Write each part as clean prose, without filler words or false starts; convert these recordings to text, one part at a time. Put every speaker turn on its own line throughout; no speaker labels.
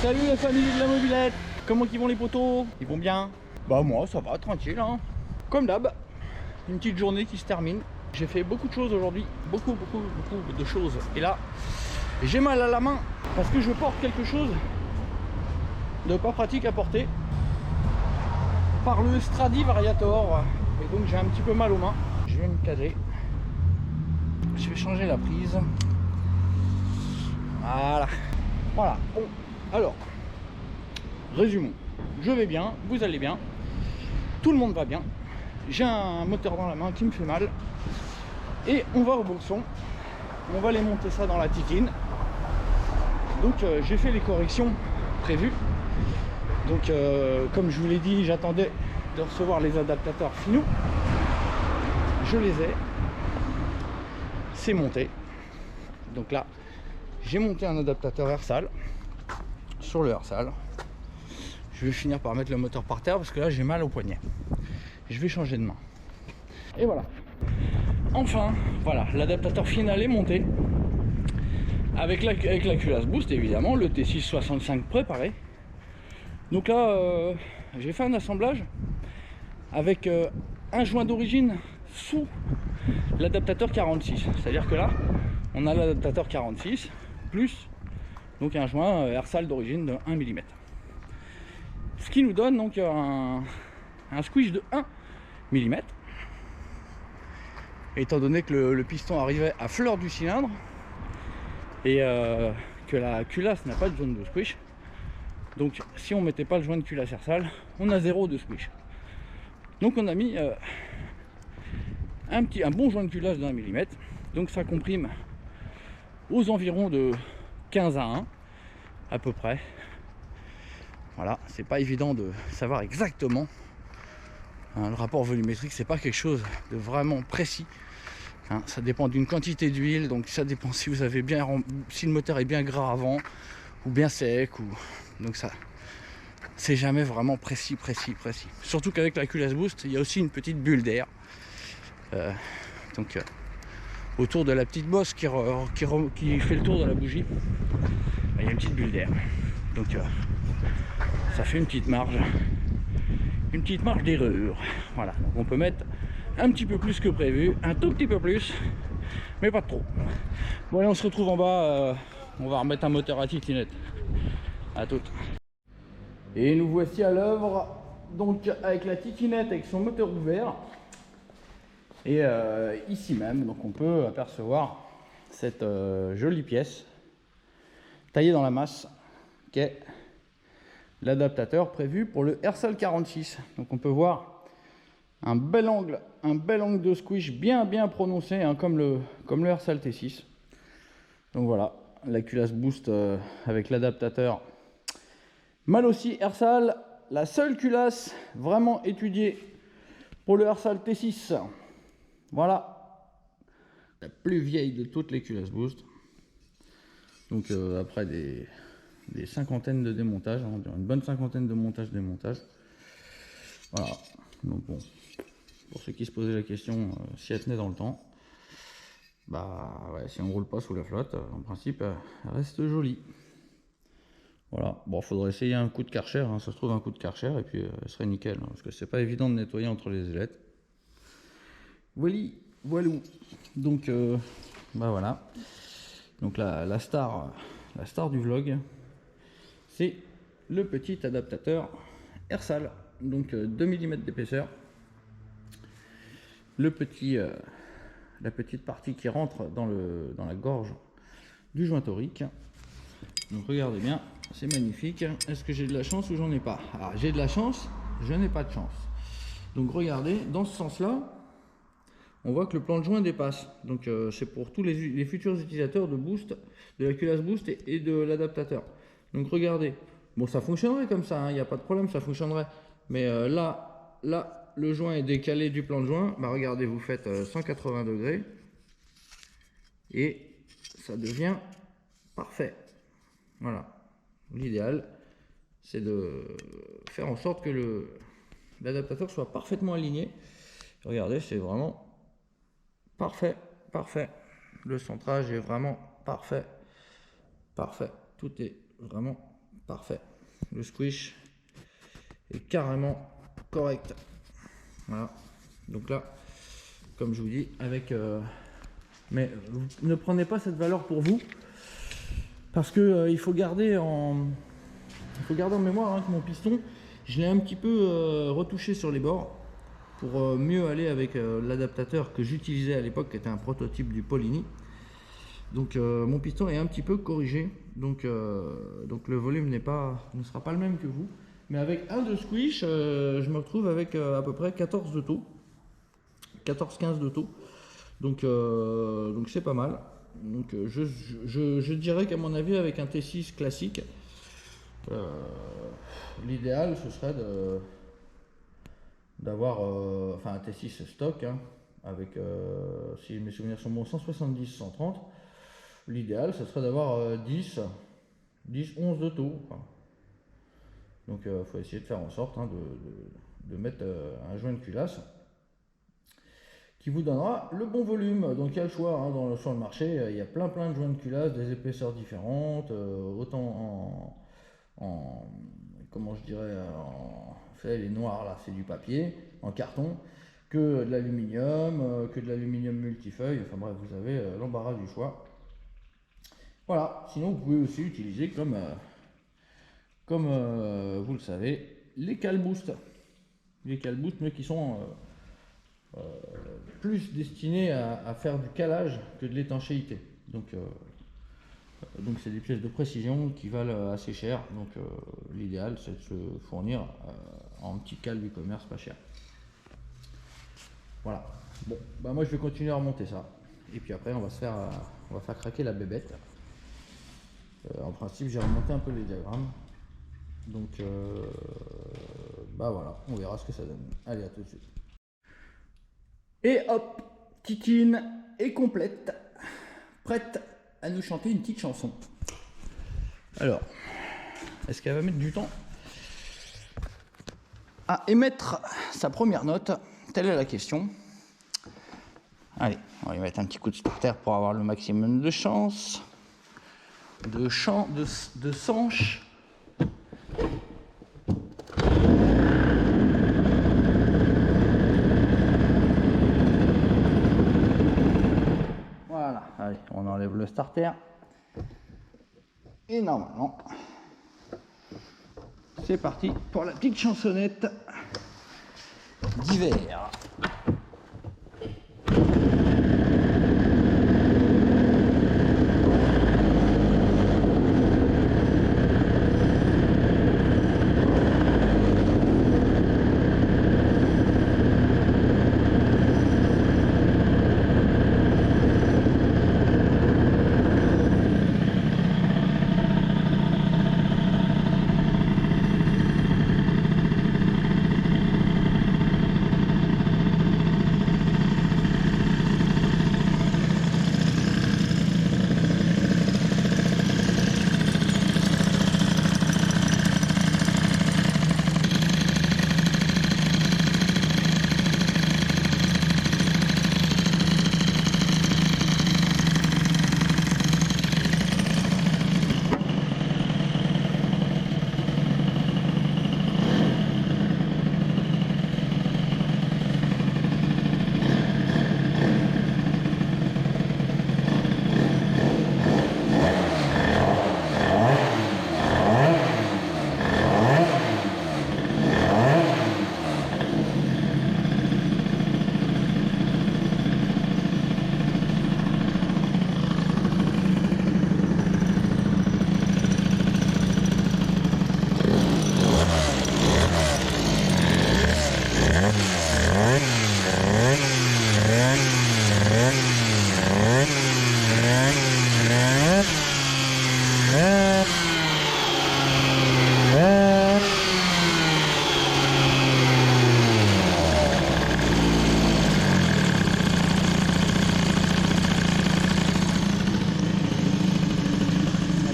Salut la famille de la mobilette. Comment qu'ils vont les potos? Ils vont bien? Bah moi ça va, tranquille hein. Comme d'hab, une petite journée qui se termine. J'ai fait beaucoup de choses aujourd'hui, beaucoup de choses. Et là, j'ai mal à la main parce que je porte quelque chose de pas pratique à porter par le Stradivariator. Et donc j'ai un petit peu mal aux mains. Je vais me caler. Je vais changer la prise. Voilà. Voilà. Bon, alors, résumons. Je vais bien, vous allez bien, tout le monde va bien. J'ai un moteur dans la main qui me fait mal. Et on va au boxon. On va les monter ça dans la titine. Donc j'ai fait les corrections prévues. Donc comme je vous l'ai dit, j'attendais de recevoir les adaptateurs finaux. Je les ai. C'est monté. Donc là, j'ai monté un adaptateur Ersal sur le Ersal. Je vais finir par mettre le moteur par terre parce que là j'ai mal au poignet. Je vais changer de main. Et voilà. Enfin, voilà, l'adaptateur final est monté. Avec la culasse boost évidemment, le T665 préparé. Donc là, j'ai fait un assemblage avec un joint d'origine sous l'adaptateur 46. C'est-à-dire que là, on a l'adaptateur 46 plus donc un joint Ersal d'origine de 1 mm. Ce qui nous donne donc un squish de 1 mm. Étant donné que le piston arrivait à fleur du cylindre et que la culasse n'a pas de zone de squish. Donc si on mettait pas le joint de culasse Ersal, on a 0 de squish. Donc on a mis un bon joint de culasse de 1 mm. Donc ça comprime aux environs de 15 à 1 à peu près. Voilà, c'est pas évident de savoir exactement hein, le rapport volumétrique, c'est pas quelque chose de vraiment précis hein, ça dépend d'une quantité d'huile, donc ça dépend si vous avez bien, si le moteur est bien gras avant ou bien sec ou donc ça c'est jamais vraiment précis. Surtout qu'avec la culasse boost il y a aussi une petite bulle d'air autour de la petite bosse qui fait le tour de la bougie, il y a une petite bulle d'air, donc ça fait une petite marge d'erreur. Voilà, donc on peut mettre un petit peu plus que prévu, un tout petit peu plus, mais pas trop. Bon allez, on se retrouve en bas, on va remettre un moteur à titinette. À toutes. Et nous voici à l'œuvre, donc avec la titinette avec son moteur ouvert. Et ici même, donc on peut apercevoir cette jolie pièce taillée dans la masse qui est l'adaptateur prévu pour le Ersal 46. Donc on peut voir un bel angle de squish bien prononcé hein, comme le Ersal T6. Donc voilà, la culasse boost avec l'adaptateur. Mal aussi Ersal, la seule culasse vraiment étudiée pour le Ersal T6. Voilà, la plus vieille de toutes les culasses boost. Donc après des cinquantaines de démontages, hein, une bonne cinquantaine de montage-démontage. Voilà, donc bon, pour ceux qui se posaient la question si elle tenait dans le temps, bah ouais, si on roule pas sous la flotte, en principe, elle reste jolie. Voilà, bon, faudrait essayer un coup de Karcher, hein, ça se trouve un coup de Karcher et puis elle serait nickel, hein, parce que c'est pas évident de nettoyer entre les ailettes. Voilou. Donc, bah voilà. Donc la star du vlog, c'est le petit adaptateur Ersal, donc 2 mm d'épaisseur. La petite partie qui rentre dans la gorge du joint torique. Donc regardez bien, c'est magnifique. Est-ce que j'ai de la chance ou j'en ai pas? Alors j'ai de la chance, je n'ai pas de chance. Donc regardez, dans ce sens-là, on voit que le plan de joint dépasse. Donc c'est pour tous les futurs utilisateurs de boost, de la culasse boost et de l'adaptateur. Donc regardez, bon ça fonctionnerait comme ça, il n'y a pas de problème, ça fonctionnerait. Mais là, le joint est décalé du plan de joint. Bah regardez, vous faites 180 degrés et ça devient parfait. Voilà, l'idéal c'est de faire en sorte que l'adaptateur soit parfaitement aligné. Regardez, c'est vraiment parfait. Le centrage est vraiment parfait. Tout est vraiment Parfait. Le squish est carrément correct. Voilà. Donc là, comme je vous dis, avec... mais vous ne prenez pas cette valeur pour vous. Parce que il faut garder en mémoire hein, que mon piston, je l'ai un petit peu retouché sur les bords pour mieux aller avec l'adaptateur que j'utilisais à l'époque, qui était un prototype du Polini. Donc mon piston est un petit peu corrigé, donc le volume ne sera pas le même que vous. Mais avec un de squish, je me retrouve avec à peu près 14 de taux, 14-15 de taux. Donc c'est pas mal. Donc je dirais qu'à mon avis, avec un T6 classique, l'idéal ce serait d'avoir enfin un T6 stock hein, avec si mes souvenirs sont bons 170-130. L'idéal ce serait d'avoir 10-11 de taux. Enfin. Donc faut essayer de faire en sorte hein, de mettre un joint de culasse qui vous donnera le bon volume. Donc il y a le choix hein, sur le marché, il y a plein de joints de culasse, des épaisseurs différentes, autant en comment je dirais, les noirs là c'est du papier, en carton, que de l'aluminium, multifeuille, enfin bref vous avez l'embarras du choix. Voilà, sinon vous pouvez aussi utiliser comme vous le savez, les CalBoost. Les CalBoost mais qui sont plus destinés à faire du calage que de l'étanchéité. Donc c'est des pièces de précision qui valent assez cher. Donc l'idéal c'est de se fournir en petit cal du commerce pas cher. Voilà. Bon, bah moi je vais continuer à remonter ça. Et puis après on va faire craquer la bébête. En principe j'ai remonté un peu les diagrammes. Donc bah voilà, on verra ce que ça donne. Allez, à tout de suite. Et hop, Titine est complète, prête à nous chanter une petite chanson. Alors, est-ce qu'elle va mettre du temps à émettre sa première note? Telle est la question. Allez, on va y mettre un petit coup de starter pour avoir le maximum de chance. De sanche. Voilà, allez, on enlève le starter. Et normalement, c'est parti pour la petite chansonnette d'hiver.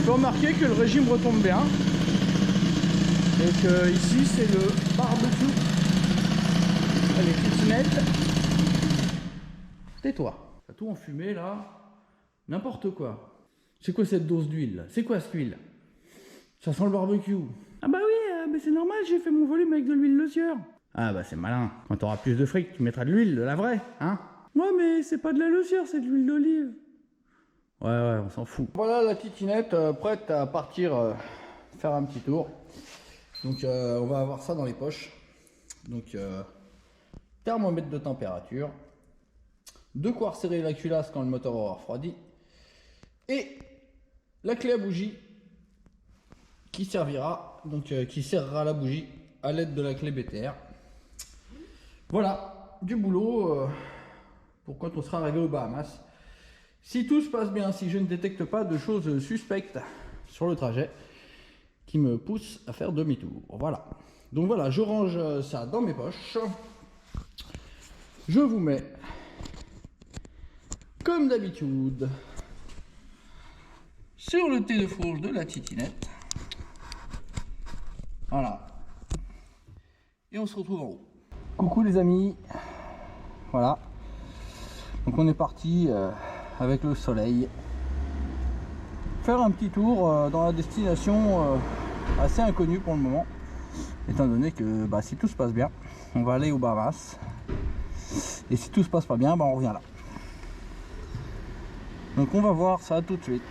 Remarquez que le régime retombe bien et que ici c'est le barbecue. Allez, Titinette, tais-toi. T'as tout enfumé là, n'importe quoi. C'est quoi cette dose d'huile? C'est quoi cette huile? Ça sent le barbecue. Ah bah oui, mais c'est normal, j'ai fait mon volume avec de l'huile Le Sieur. Ah bah c'est malin. Quand t'auras plus de fric, tu mettras de l'huile, de la vraie, hein. Ouais, mais c'est pas de la Le Sieur, c'est de l'huile d'olive. Ouais, on s'en fout. Voilà la titinette prête à partir faire un petit tour. Donc on va avoir ça dans les poches. Donc thermomètre de température. De quoi resserrer la culasse quand le moteur aura refroidi. Et la clé à bougie qui servira, donc qui serrera la bougie à l'aide de la clé BTR. Voilà, du boulot pour quand on sera arrivé aux Bahamas. Si tout se passe bien, si je ne détecte pas de choses suspectes sur le trajet qui me poussent à faire demi-tour. Voilà. Donc voilà, je range ça dans mes poches. Je vous mets, comme d'habitude, sur le thé de fourche de la titinette. Voilà. Et on se retrouve en haut. Coucou les amis. Voilà. Donc on est parti avec le soleil faire un petit tour dans la destination assez inconnue pour le moment, étant donné que si tout se passe bien, on va aller aux Bahamas. Et si tout se passe pas bien, on revient là. Donc on va voir ça tout de suite.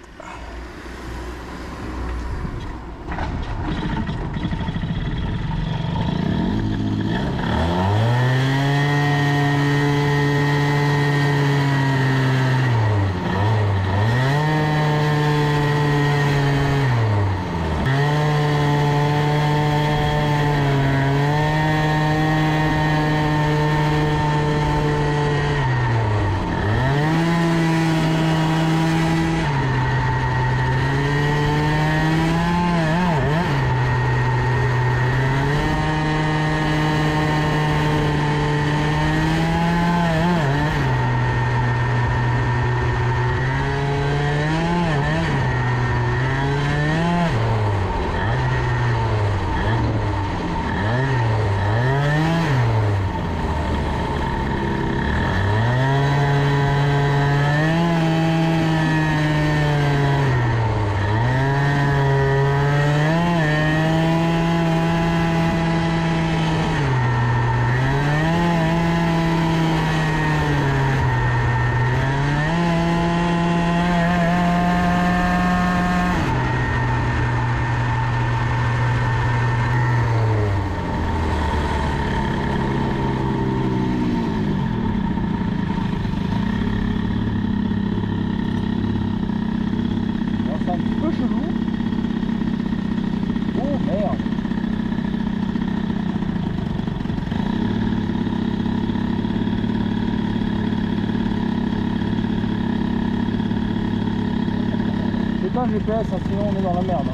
GPS, sinon on est dans la merde.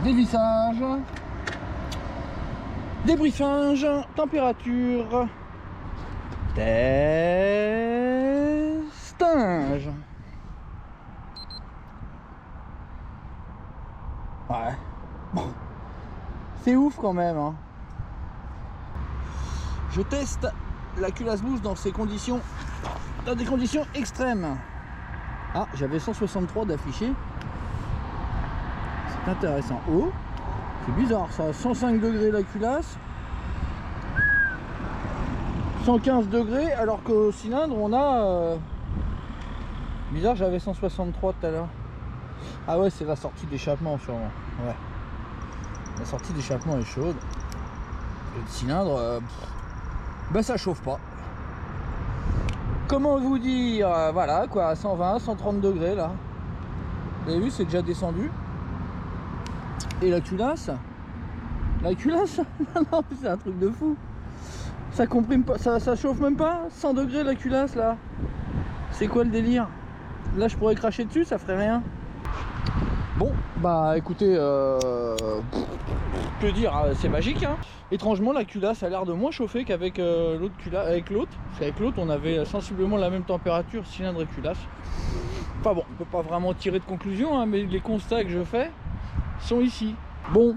Dévissage, débriefage, température, testage. Ouais. Bon. C'est ouf quand même, hein. Je teste la culasse boost dans ces conditions, dans des conditions extrêmes. Ah, j'avais 163 d'affiché. C'est intéressant. Oh, c'est bizarre ça. 105 degrés la culasse. 115 degrés alors qu'au cylindre on a... Bizarre, j'avais 163 tout à l'heure. Ah ouais, c'est la sortie d'échappement sûrement. Ouais. La sortie d'échappement est chaude. Et le cylindre, ben ça chauffe pas. Comment vous dire, voilà quoi, 120, 130 degrés là. Vous avez vu, c'est déjà descendu. Et la culasse, non, c'est un truc de fou. Ça comprime pas, ça chauffe même pas. 100 degrés la culasse là. C'est quoi le délire? Là je pourrais cracher dessus, ça ferait rien. Bon, bah écoutez, que dire, c'est magique hein. Étrangement la culasse a l'air de moins chauffer qu'avec l'autre culasse, avec l'autre. Parce qu'avec l'autre on avait sensiblement la même température, cylindre et culasse. Enfin bon, on peut pas vraiment tirer de conclusion, hein, mais les constats que je fais sont ici. Bon,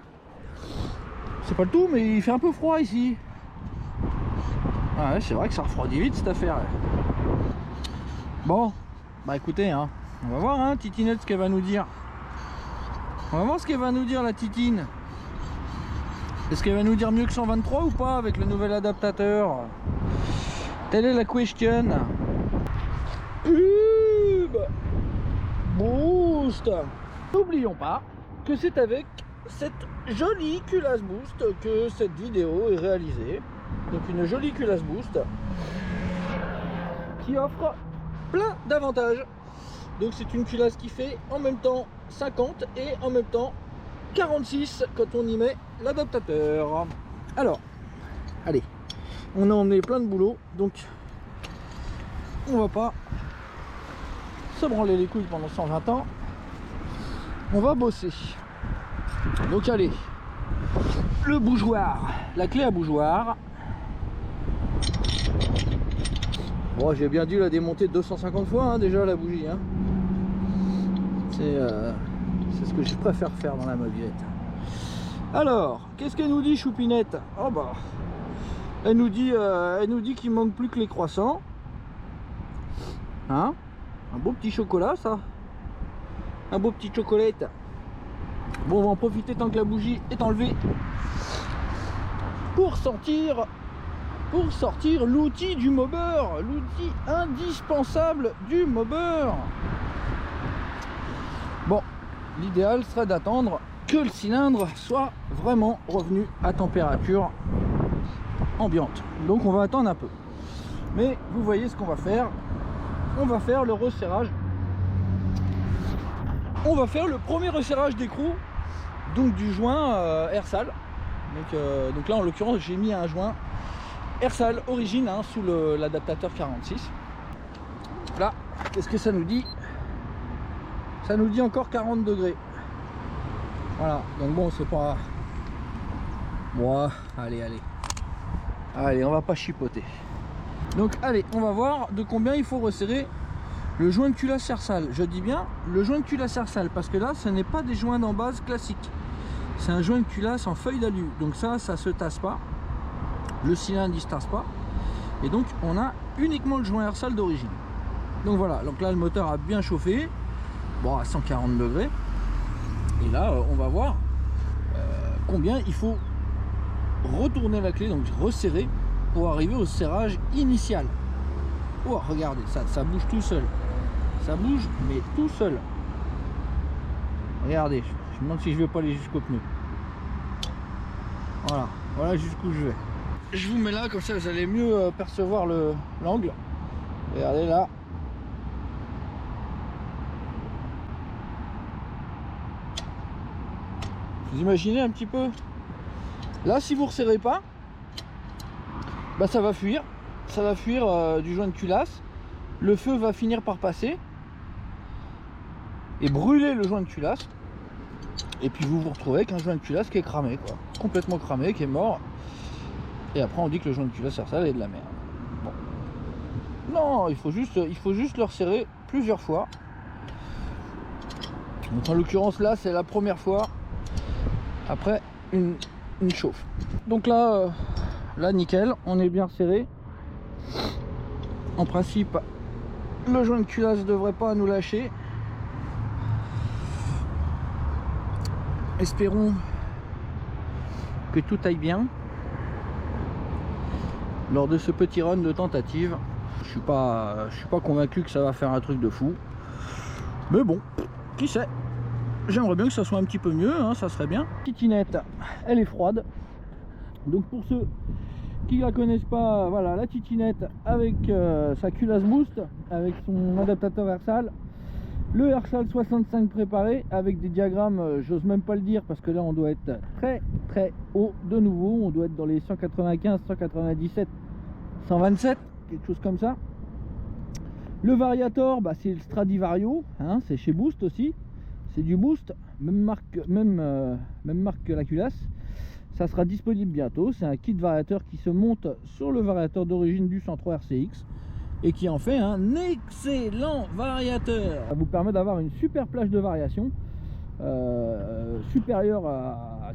c'est pas le tout, mais il fait un peu froid ici. Ouais, c'est vrai que ça refroidit vite cette affaire. Bon, bah écoutez, hein, on va voir hein, Titinette ce qu'elle va nous dire. On va voir ce qu'elle va nous dire la Titine. Est-ce qu'elle va nous dire mieux que 123 ou pas avec le nouvel adaptateur? Telle est la question. Boost. N'oublions pas que c'est avec cette jolie culasse boost que cette vidéo est réalisée. Donc une jolie culasse boost qui offre plein d'avantages. Donc c'est une culasse qui fait en même temps 50 et en même temps 46 quand on y met l'adaptateur. Alors, allez, on en est plein de boulot, donc on va pas se branler les couilles pendant 120 ans. On va bosser. Donc allez, le bougeoir, la clé à bougeoir. Bon, j'ai bien dû la démonter 250 fois hein, déjà la bougie. Hein. C'est ce que je préfère faire dans la mobilette. Alors, qu'est-ce qu'elle nous dit Choupinette? Oh bah, elle nous dit qu'il manque plus que les croissants. Hein? Un beau petit chocolat ça. Un beau petit chocolate. Bon, on va en profiter tant que la bougie est enlevée pour sortir l'outil du mobeur, l'outil indispensable du mobeur. Bon, l'idéal serait d'attendre que le cylindre soit vraiment revenu à température ambiante. Donc on va attendre un peu. Mais vous voyez ce qu'on va faire. On va faire le resserrage. On va faire le premier resserrage d'écrou, donc du joint Airsal. Donc là en l'occurrence j'ai mis un joint Airsal Origine hein, sous l'adaptateur 46. Là, qu'est-ce que ça nous dit? Ça nous dit encore 40 degrés. Voilà, donc bon, c'est pas... Bon, allez, on va pas chipoter. Donc allez, on va voir de combien il faut resserrer le joint de culasse Airsal. Je dis bien le joint de culasse Airsal, parce que là, ce n'est pas des joints d'embase classiques. C'est un joint de culasse en feuille d'alu. Donc ça se tasse pas. Le cylindre, il se tasse pas. Et donc, on a uniquement le joint Airsal d'origine. Donc voilà, donc là, le moteur a bien chauffé. Bon, à 140 degrés. Et là, on va voir combien il faut retourner la clé, donc resserrer, pour arriver au serrage initial. Oh, regardez, ça bouge tout seul. Ça bouge, mais tout seul. Regardez, je me demande si je vais pas aller jusqu'au pneu. Voilà jusqu'où je vais. Je vous mets là, comme ça vous allez mieux percevoir l'angle. Regardez là. Vous imaginez un petit peu? Là, si vous ne resserrez pas, bah ça va fuir. Ça va fuir du joint de culasse. Le feu va finir par passer et brûler le joint de culasse. Et puis vous vous retrouvez avec un joint de culasse qui est cramé, quoi. Complètement cramé, qui est mort. Et après on dit que le joint de culasse Airsal est de la merde. Bon. Non, il faut juste le resserrer plusieurs fois. Donc en l'occurrence là c'est la première fois. après une chauffe. Donc là, là nickel, on est bien serré. En principe, le joint de culasse ne devrait pas nous lâcher. Espérons que tout aille bien lors de ce petit run de tentative. Je suis pas convaincu que ça va faire un truc de fou, mais bon, qui sait. J'aimerais bien que ça soit un petit peu mieux, hein, ça serait bien. Titinette, elle est froide, donc pour ceux qui la connaissent pas, voilà la titinette avec sa culasse boost, avec son adaptateur Ersal, le Ersal 65 préparé avec des diagrammes, j'ose même pas le dire parce que là on doit être très très haut de nouveau, on doit être dans les 195, 197, 127, quelque chose comme ça. Le variator, bah, c'est le Stradivario, hein, c'est chez Boost aussi, c'est du Boost, même marque que la culasse. Ça sera disponible bientôt. C'est un kit variateur qui se monte sur le variateur d'origine du 103 RCX et qui en fait un excellent variateur. Ça vous permet d'avoir une super plage de variation supérieure à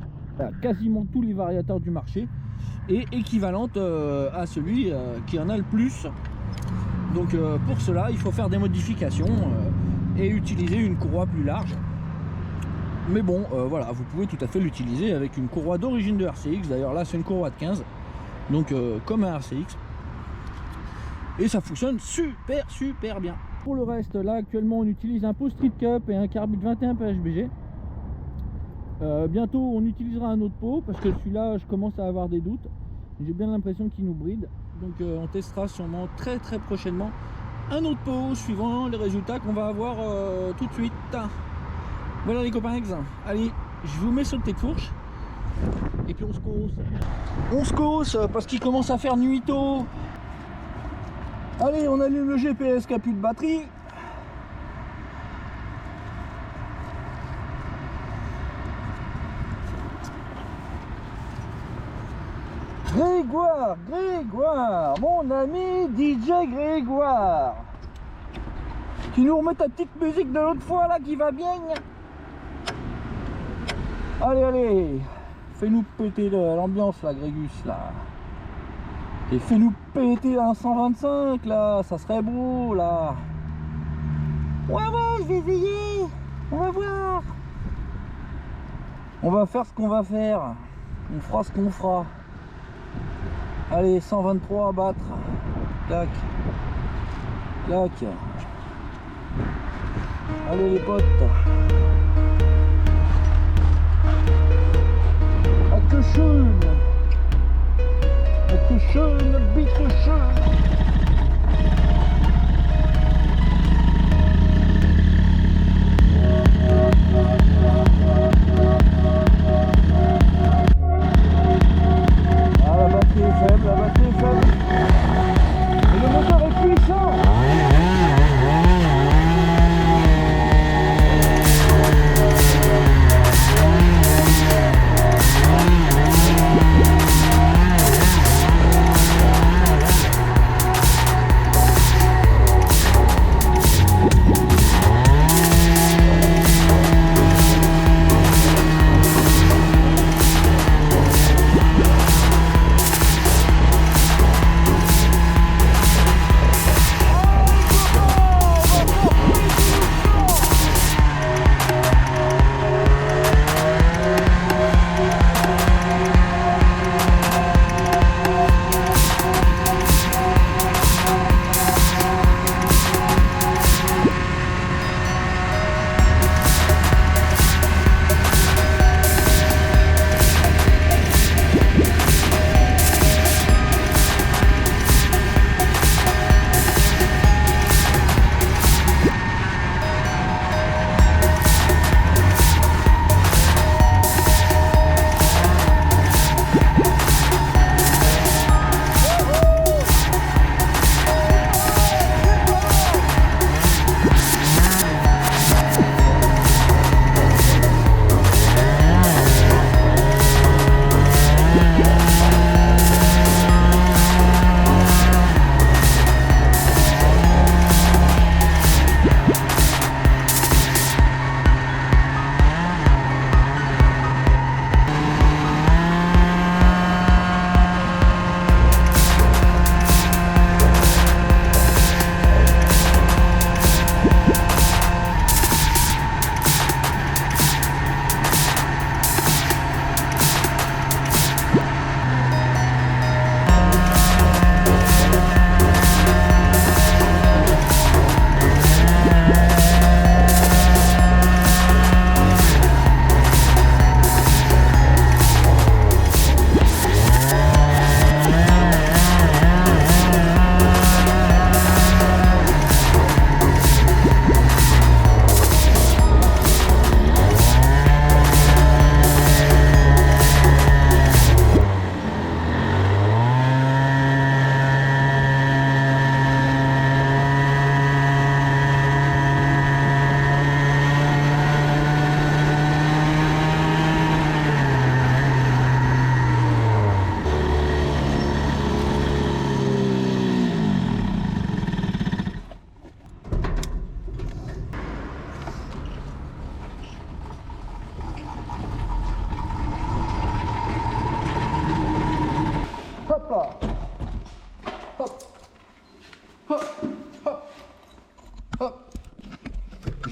quasiment tous les variateurs du marché et équivalente à celui qui en a le plus. Donc pour cela il faut faire des modifications et utiliser une courroie plus large. Mais bon, voilà, vous pouvez tout à fait l'utiliser avec une courroie d'origine de RCX. D'ailleurs là c'est une courroie de 15, donc comme un RCX. Et ça fonctionne super bien. Pour le reste, là actuellement on utilise un pot Street Cup et un carbide 21 PHBG. Bientôt on utilisera un autre pot parce que celui-là je commence à avoir des doutes. J'ai bien l'impression qu'il nous bride. Donc on testera sûrement très prochainement un autre pot suivant les résultats qu'on va avoir tout de suite. Voilà les copains, allez, je vous mets sur le tête fourche et puis on se cause. On se cause parce qu'il commence à faire nuit tôt. Allez, on allume le GPS qui a plus de batterie. Grégoire, mon ami DJ Grégoire. Tu nous remets ta petite musique de l'autre fois là qui va bien. Allez, fais-nous péter l'ambiance là, Grégus là. Et fais-nous péter un 125 là, ça serait beau là. Ouais, je vais essayer. On va voir. On va faire ce qu'on va faire. On fera ce qu'on fera. Allez, 123 à battre. Clac. Clac. Allez les potes. Bitteschön, bitteschön. Ah, la batterie est faible, Et le moteur est puissant.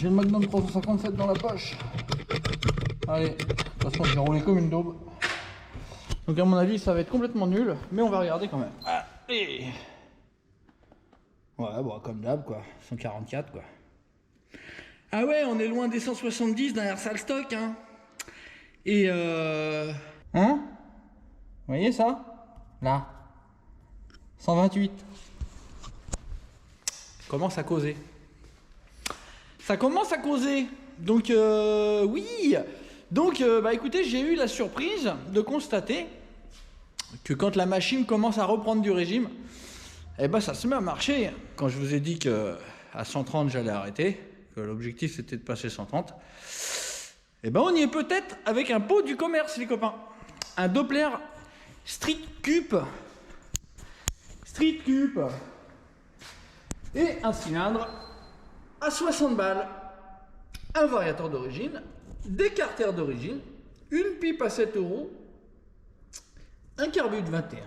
J'ai le Magnum 357 dans la poche. Allez, de toute façon, je vais rouler comme une daube. Donc à mon avis, ça va être complètement nul, mais on va regarder quand même. Allez. Ouais, bon, comme d'hab, quoi. 144, quoi. Ah ouais, on est loin des 170 d'un Airsal stock, hein. Et hein? Vous voyez ça? Là. 128. Commence à causer. Ça commence à causer. Donc oui. Donc bah écoutez, j'ai eu la surprise de constater que quand la machine commence à reprendre du régime, eh ben ça se met à marcher. Quand je vous ai dit que à 130 j'allais arrêter, que l'objectif c'était de passer 130, eh ben on y est peut-être avec un pot du commerce les copains. Un Doppler Street Cup. Et un cylindre à 60 balles. Un variateur d'origine, des carters d'origine, une pipe à 7 €, un carbu de 21.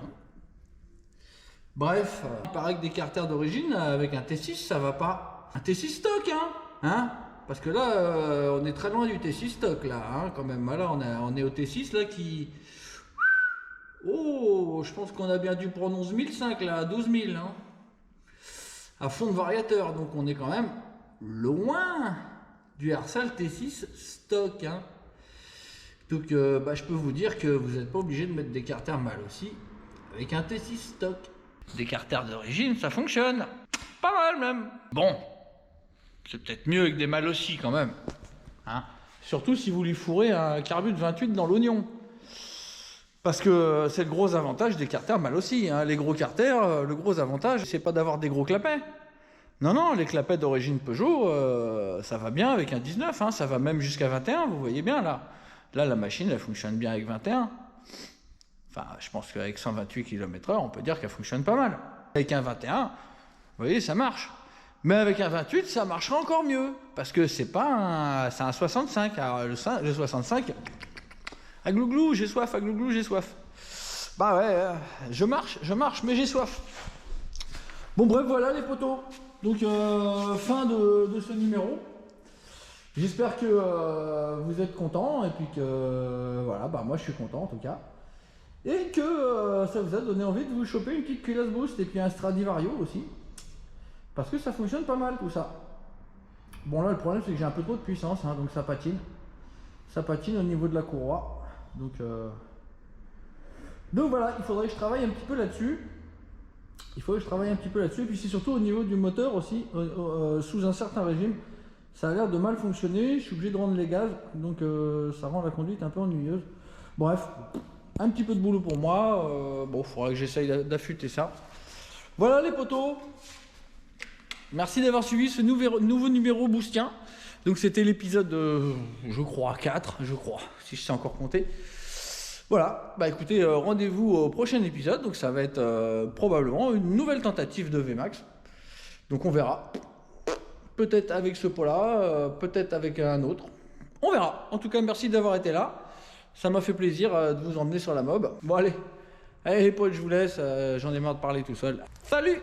Bref, il paraît que des carters d'origine avec un T6 ça va pas. Un T6 stock hein, parce que là on est très loin du T6 stock là hein, quand même. Là on est au T6 là qui... Oh, je pense qu'on a bien dû prendre 11 500 là, 12 000 hein, à fond de variateur, donc on est quand même loin du Airsal T6 stock hein. Donc bah, je peux vous dire que vous n'êtes pas obligé de mettre des carters mal aussi avec un T6 stock. Des carters d'origine ça fonctionne pas mal même. Bon, c'est peut-être mieux avec des mal aussi quand même hein. Surtout si vous lui fourrez un carbu de 28 dans l'oignon, parce que c'est le gros avantage des carters mal aussi hein. Les gros carters, le gros avantage c'est pas d'avoir des gros clapets. Non, les clapets d'origine Peugeot, ça va bien avec un 19, hein, ça va même jusqu'à 21, vous voyez bien là. Là, la machine, elle fonctionne bien avec 21. Enfin, je pense qu'avec 128 km/h, on peut dire qu'elle fonctionne pas mal. Avec un 21, vous voyez, ça marche. Mais avec un 28, ça marchera encore mieux, parce que c'est pas un... c'est un 65. Alors, le 65, à glouglou, j'ai soif, à glouglou, j'ai soif. Bah ouais, je marche, mais j'ai soif. Bon bref, voilà les potos. Donc fin de ce numéro. J'espère que vous êtes contents et puis que voilà, bah moi je suis content en tout cas. Et que ça vous a donné envie de vous choper une petite culasse boost et puis un Stradivario aussi. Parce que ça fonctionne pas mal tout ça. Bon là le problème c'est que j'ai un peu trop de puissance hein, donc ça patine. Ça patine au niveau de la courroie. Donc voilà, il faudrait que je travaille un petit peu là-dessus. Et puis c'est surtout au niveau du moteur aussi, sous un certain régime, ça a l'air de mal fonctionner, je suis obligé de rendre les gaz, donc ça rend la conduite un peu ennuyeuse. Bref, un petit peu de boulot pour moi, bon, il faudra que j'essaye d'affûter ça. Voilà les potos, merci d'avoir suivi ce nouveau numéro boostien. Donc c'était l'épisode, je crois, 4, si je sais encore compter. Voilà, bah écoutez, rendez-vous au prochain épisode, donc ça va être probablement une nouvelle tentative de VMAX. Donc on verra, peut-être avec ce pot-là, peut-être avec un autre, on verra. En tout cas, merci d'avoir été là, ça m'a fait plaisir de vous emmener sur la mob. Bon allez les potes, je vous laisse, j'en ai marre de parler tout seul. Salut!